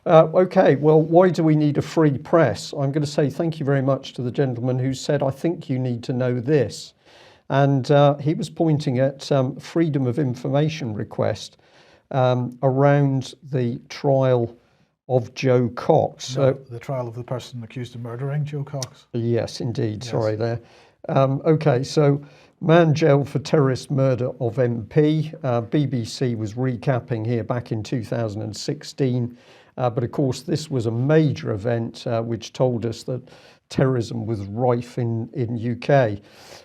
Okay, well, why do we need a free press? I'm going to say thank you very much to the gentleman who said, I think you need to know this. And he was pointing at freedom of information request around the trial of Joe Cox. No, the trial of the person accused of murdering Joe Cox. Yes, indeed. Yes. Sorry there. Okay, so man jailed for terrorist murder of MP. BBC was recapping here back in 2016. But of course, this was a major event which told us that terrorism was rife in UK.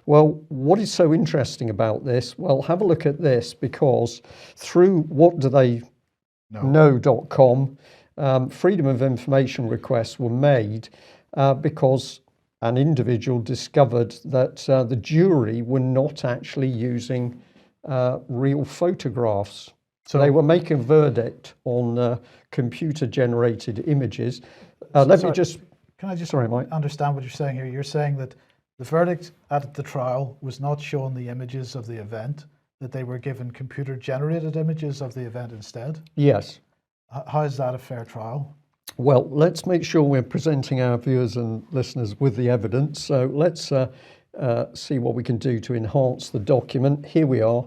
Well, what is so interesting about this? Well, have a look at this, because through whatdotheyknow.com, freedom of information requests were made because an individual discovered that the jury were not actually using real photographs. So they were making a verdict on computer-generated images. Can I just understand what you're saying here? You're saying that the verdict at the trial was not showing the images of the event, that they were given computer-generated images of the event instead? Yes. How is that a fair trial? Well, let's make sure we're presenting our viewers and listeners with the evidence. So let's see what we can do to enhance the document. Here we are.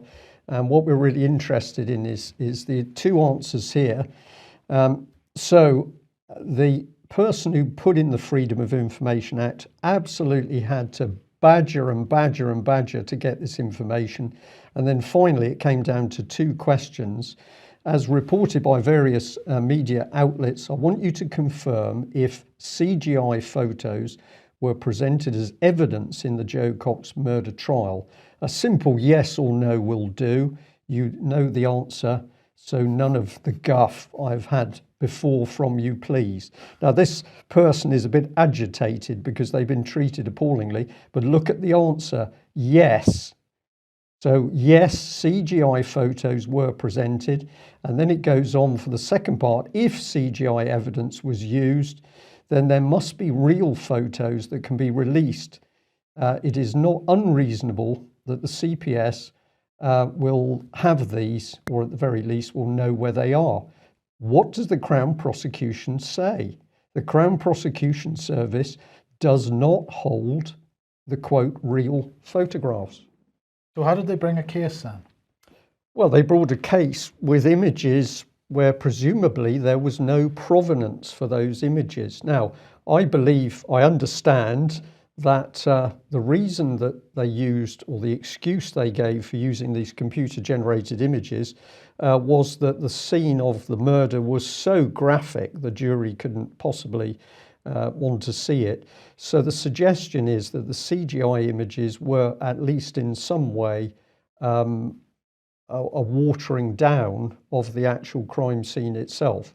And what we're really interested in is the two answers here. So the person who put in the Freedom of Information Act absolutely had to badger and badger and badger to get this information. And then finally, it came down to two questions. As reported by various media outlets, I want you to confirm if CGI photos were presented as evidence in the Joe Cox murder trial. A simple yes or no will do. You know the answer, so none of the guff I've had before from you, please. Now, this person is a bit agitated because they've been treated appallingly, but look at the answer, yes. So yes, CGI photos were presented, and then it goes on for the second part. If CGI evidence was used, then there must be real photos that can be released. It is not unreasonable that the CPS will have these, or at the very least will know where they are. What does the Crown Prosecution say? The Crown Prosecution Service does not hold the, quote, real photographs. So how did they bring a case then? Well, they brought a case with images where presumably there was no provenance for those images. Now, I understand that the reason that they used, or the excuse they gave for using these computer-generated images was that the scene of the murder was so graphic the jury couldn't possibly want to see it. So the suggestion is that the CGI images were at least in some way a watering down of the actual crime scene itself.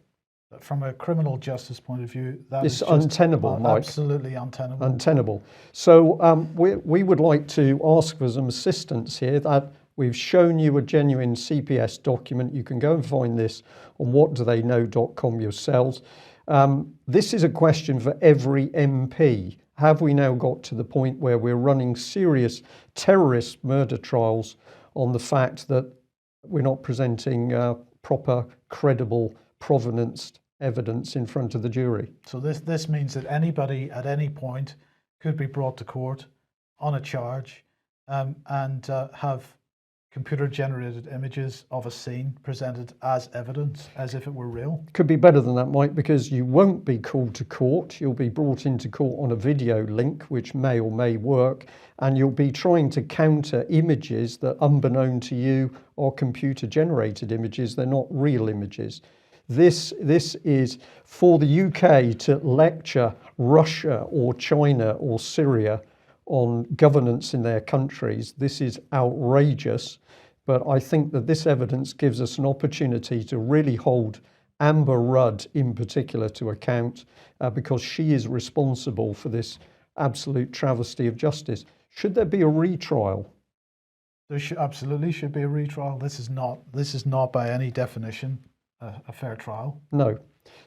From a criminal justice point of view, that is just untenable, Mike. Absolutely untenable. Untenable. So we would like to ask for some assistance here. That we've shown you a genuine CPS document. You can go and find this on whatdotheyknow.com yourselves. This is a question for every MP. Have we now got to the point where we're running serious terrorist murder trials on the fact that we're not presenting proper, credible, provenance evidence in front of the jury? So this means that anybody at any point could be brought to court on a charge and have computer-generated images of a scene presented as evidence, as if it were real? Could be better than that, Mike, because you won't be called to court. You'll be brought into court on a video link, which may or may work, and you'll be trying to counter images that, unbeknown to you, are computer-generated images. They're not real images. This is for the UK to lecture Russia or China or Syria on governance in their countries. This is outrageous, but I think that this evidence gives us an opportunity to really hold Amber Rudd in particular to account because she is responsible for this absolute travesty of justice. Should there be a retrial? There absolutely should be a retrial. This is not by any definition a fair trial. No.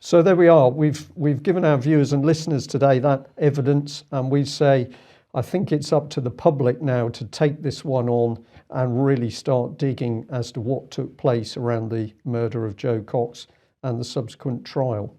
So there we are. We've given our viewers and listeners today that evidence, and we say, I think it's up to the public now to take this one on and really start digging as to what took place around the murder of Joe Cox and the subsequent trial.